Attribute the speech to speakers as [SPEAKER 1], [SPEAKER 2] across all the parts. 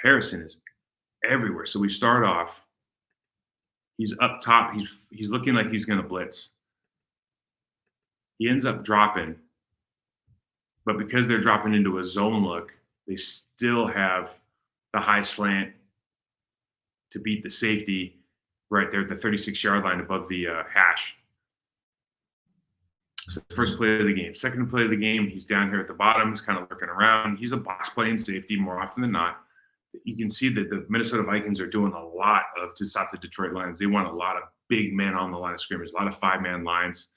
[SPEAKER 1] Harrison is everywhere. So we start off, he's up top, he's looking like he's gonna blitz. He ends up dropping, but because they're dropping into a zone look, they still have the high slant to beat the safety right there at the 36-yard line above the hash. So the first play of the game. Second play of the game, he's down here at the bottom. He's kind of looking around. He's a box playing safety more often than not. You can see that the Minnesota Vikings are doing a lot of to stop the Detroit Lions. They want a lot of big men on the line of scrimmage, a lot of 5-man lines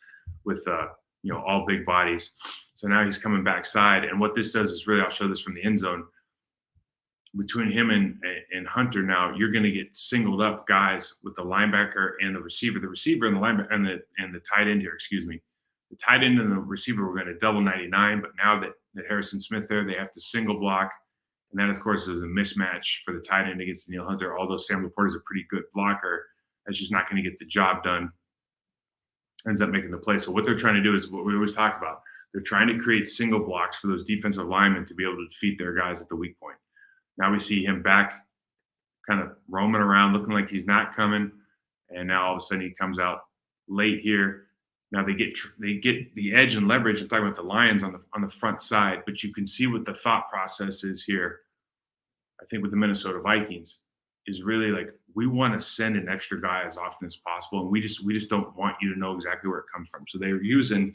[SPEAKER 1] with all big bodies. So now he's coming backside, and what this does is really, I'll show this from the end zone. Between him and Hunter, now you're going to get singled up guys with the linebacker and the receiver. The receiver and the linebacker and the tight end here, excuse me. The tight end and the receiver were going to double 99, but now that Harrison Smith there, they have to single block. And that, of course, is a mismatch for the tight end against Danielle Hunter. Although Sam Laporte is a pretty good blocker, that's just not going to get the job done. Ends up making the play. So what they're trying to do is what we always talk about. They're trying to create single blocks for those defensive linemen to be able to defeat their guys at the weak point. Now we see him back kind of roaming around, looking like he's not coming. And now all of a sudden he comes out late here. Now they get the edge and leverage. I'm talking about the Lions on the front side, but you can see what the thought process is here. I think with the Minnesota Vikings is really like, we want to send an extra guy as often as possible, and we just don't want you to know exactly where it comes from. So they're using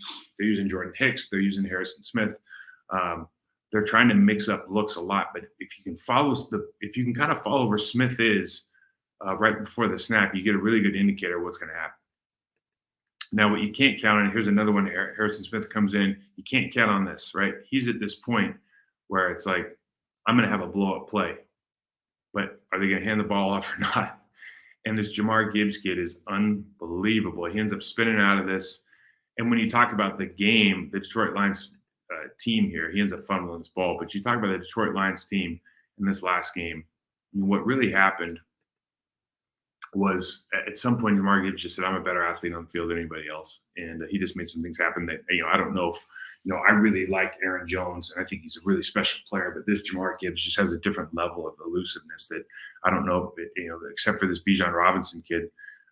[SPEAKER 1] Jordan Hicks, they're using Harrison Smith. They're trying to mix up looks a lot, but if you can kind of follow where Smith is right before the snap, you get a really good indicator of what's going to happen. Now, what you can't count on, here's another one. Harrison Smith comes in. You can't count on this, right? He's at this point where it's like, I'm going to have a blow-up play, but are they going to hand the ball off or not? And this Jamar Gibbs kid is unbelievable. He ends up spinning out of this. And when you talk about the game, the Detroit Lions team here, he ends up fumbling this ball. But you talk about the Detroit Lions team in this last game, what really happened was at some point Jamar Gibbs just said, I'm a better athlete on the field than anybody else. And he just made some things happen that, I don't know if, I really like Aaron Jones, and I think he's a really special player, but this Jamar Gibbs just has a different level of elusiveness that I don't know, except for this Bijan Robinson kid,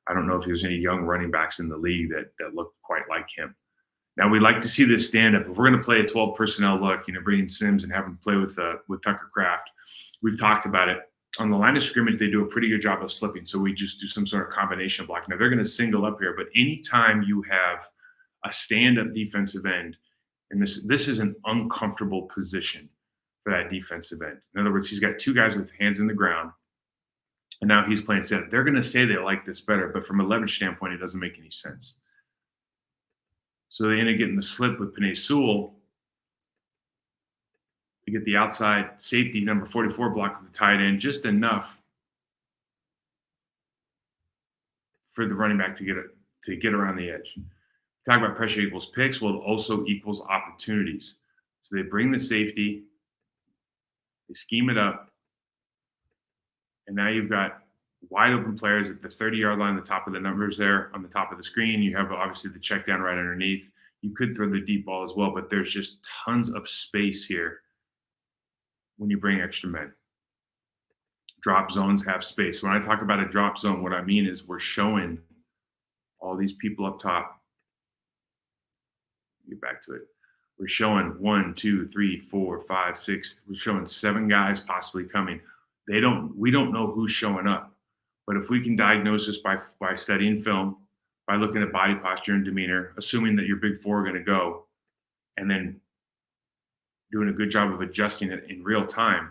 [SPEAKER 1] I don't know if there's any young running backs in the league that look quite like him. Now, we like to see this stand up. If we're going to play a 12 personnel look, bringing Sims and having him play with Tucker Kraft, we've talked about it. On the line of scrimmage, they do a pretty good job of slipping. So we just do some sort of combination block. Now, they're going to single up here, but anytime you have a stand-up defensive end, and this is an uncomfortable position for that defensive end. In other words, he's got two guys with hands in the ground, and now he's playing stand-up. They're going to say they like this better, but from a leverage standpoint, it doesn't make any sense. So they end up getting the slip with Penei Sewell. They get the outside safety, number 44, block with the tight end, just enough for the running back to get around the edge. Talk about pressure equals picks. Well, it also equals opportunities. So they bring the safety, they scheme it up, and now you've got wide open players at the 30-yard line, the top of the numbers there on the top of the screen. You have obviously the check down right underneath. You could throw the deep ball as well, but there's just tons of space here when you bring extra men. Drop zones have space. When I talk about a drop zone, what I mean is we're showing all these people up top. Get back to it. We're showing 1, 2, 3, 4, 5, 6. We're showing 7 guys possibly coming. We don't know who's showing up. But if we can diagnose this by studying film, by looking at body posture and demeanor, assuming that your big four are going to go, and then doing a good job of adjusting it in real time,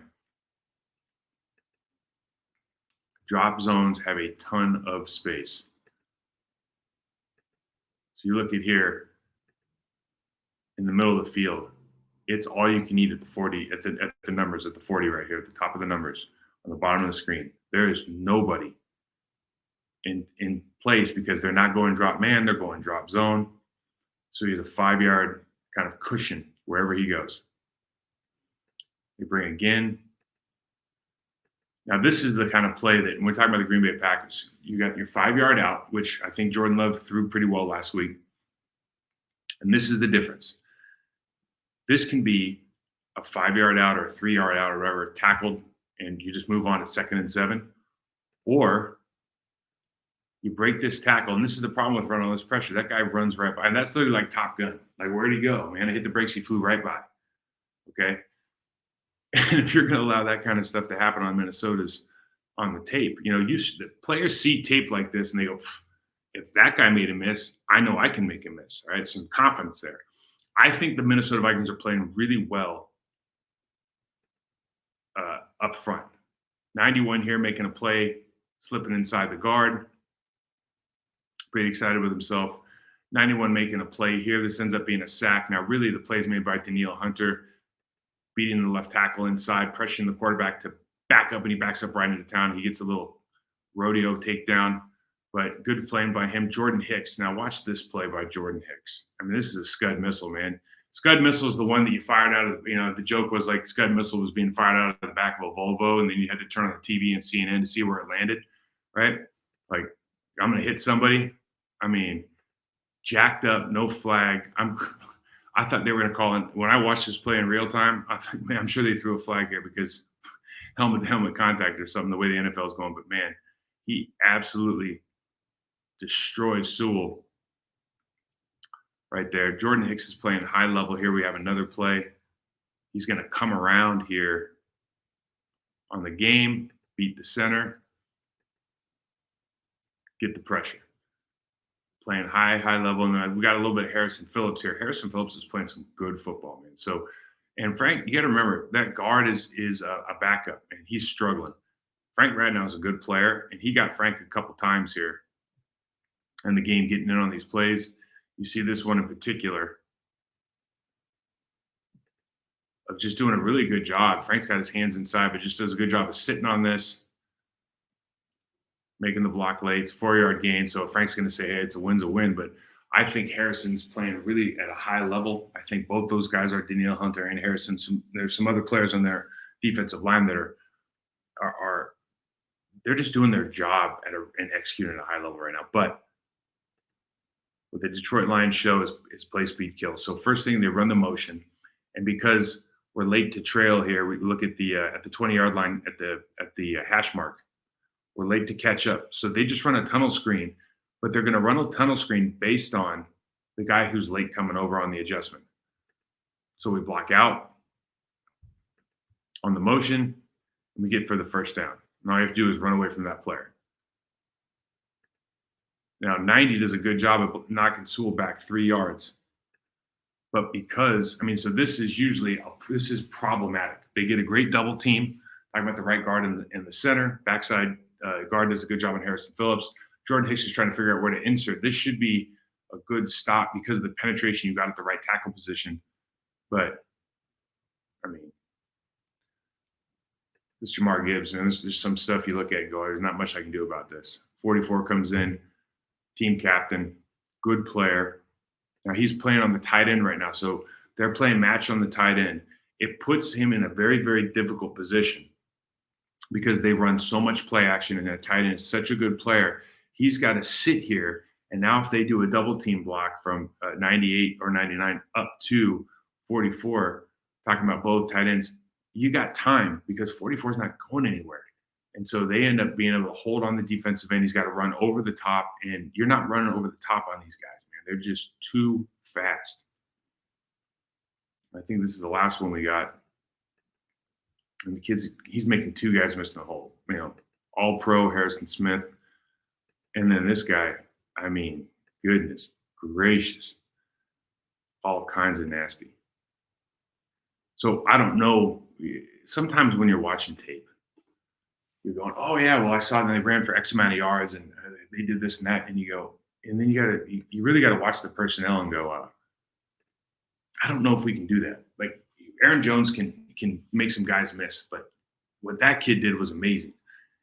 [SPEAKER 1] drop zones have a ton of space. So you look at here, in the middle of the field, it's all you can eat at the 40, at the numbers, at the 40 right here, at the top of the numbers, on the bottom of the screen. There is nobody in place because they're not going drop man, they're going drop zone. So he's a 5-yard kind of cushion wherever he goes. They bring again. Now, this is the kind of play that when we're talking about the Green Bay Packers, you got your 5-yard out, which I think Jordan Love threw pretty well last week. And this is the difference. This can be a 5-yard out or a 3-yard out or whatever, tackled and you just move on to 2nd and 7, or you break this tackle. And this is the problem with running all this pressure. That guy runs right by, and that's literally like Top Gun. Like, where'd he go, man? I hit the brakes, he flew right by. Okay. And if you're going to allow that kind of stuff to happen on Minnesota's on the tape, the players see tape like this and they go, if that guy made a miss, I know I can make a miss. Right. Some confidence there. I think the Minnesota Vikings are playing really well up front. 91 here making a play, slipping inside the guard. Pretty excited with himself. 91 making a play here. This ends up being a sack. Now, really, the play is made by Danielle Hunter, beating the left tackle inside, pressuring the quarterback to back up, and he backs up right into town. He gets a little rodeo takedown, but good playing by him. Jordan Hicks. Now, watch this play by Jordan Hicks. I mean, this is a Scud missile, man. Scud missile is the one that you fired out of, the joke was like Scud missile was being fired out of the back of a Volvo, and then you had to turn on the TV and CNN to see where it landed, right? Like, I'm going to hit somebody. I mean, jacked up, no flag. I thought they were going to call in. When I watched this play in real time, I thought, man, I'm sure they threw a flag here because helmet-to-helmet contact or something, the way the NFL is going. But, man, he absolutely destroys Sewell right there. Jordan Hicks is playing high level here. We have another play. He's going to come around here on the game, beat the center, get the pressure. Playing high level. And we got a little bit of Harrison Phillips here. Harrison Phillips is playing some good football, man. So, and Frank, you got to remember that guard is a backup, and he's struggling. Frank Radnow is a good player, and he got Frank a couple times here in the game getting in on these plays. You see this one in particular of just doing a really good job. Frank's got his hands inside, but just does a good job of sitting on this, making the block late. It's 4-yard gain. So Frank's going to say, hey, it's a win's a win. But I think Harrison's playing really at a high level. I think both those guys are Danielle Hunter and Harrison. There's some other players on their defensive line that are they're just doing their job and executing at a high level right now. But what the Detroit Lions show is play, speed, kill. So first thing, they run the motion. And because we're late to trail here, we look at the 20-yard line at the hash mark. We're late to catch up. So they just run a tunnel screen, but they're going to run a tunnel screen based on the guy who's late coming over on the adjustment. So we block out on the motion, and we get for the first down. And all you have to do is run away from that player. Now, 90 does a good job of knocking Sewell back 3 yards. But because, so this is problematic. They get a great double team. Talking about the right guard in the center. Backside guard does a good job on Harrison Phillips. Jordan Hicks is trying to figure out where to insert. This should be a good stop because of the penetration you got at the right tackle position. But, this Jamar Gibbs, man, there's some stuff you look at and go, there's not much I can do about this. 44 comes in, team captain, good player. Now he's playing on the tight end right now. So they're playing match on the tight end. It puts him in a very, very difficult position because they run so much play action, and that tight end is such a good player. He's got to sit here. And now if they do a double team block from 98 or 99 up to 44, talking about both tight ends, you got time because 44 is not going anywhere. And so they end up being able to hold on the defensive end. He's got to run over the top, and you're not running over the top on these guys, man. They're just too fast. I think this is the last one we got. And the kid's, he's making two guys miss the hole. All pro Harrison Smith. And then this guy, goodness gracious. All kinds of nasty. So I don't know. Sometimes when you're watching tape, you're going, oh yeah, well I saw them, they ran for X amount of yards and they did this and that, and you go, and then you really got to watch the personnel and go, I don't know if we can do that. Like Aaron Jones can make some guys miss, but what that kid did was amazing.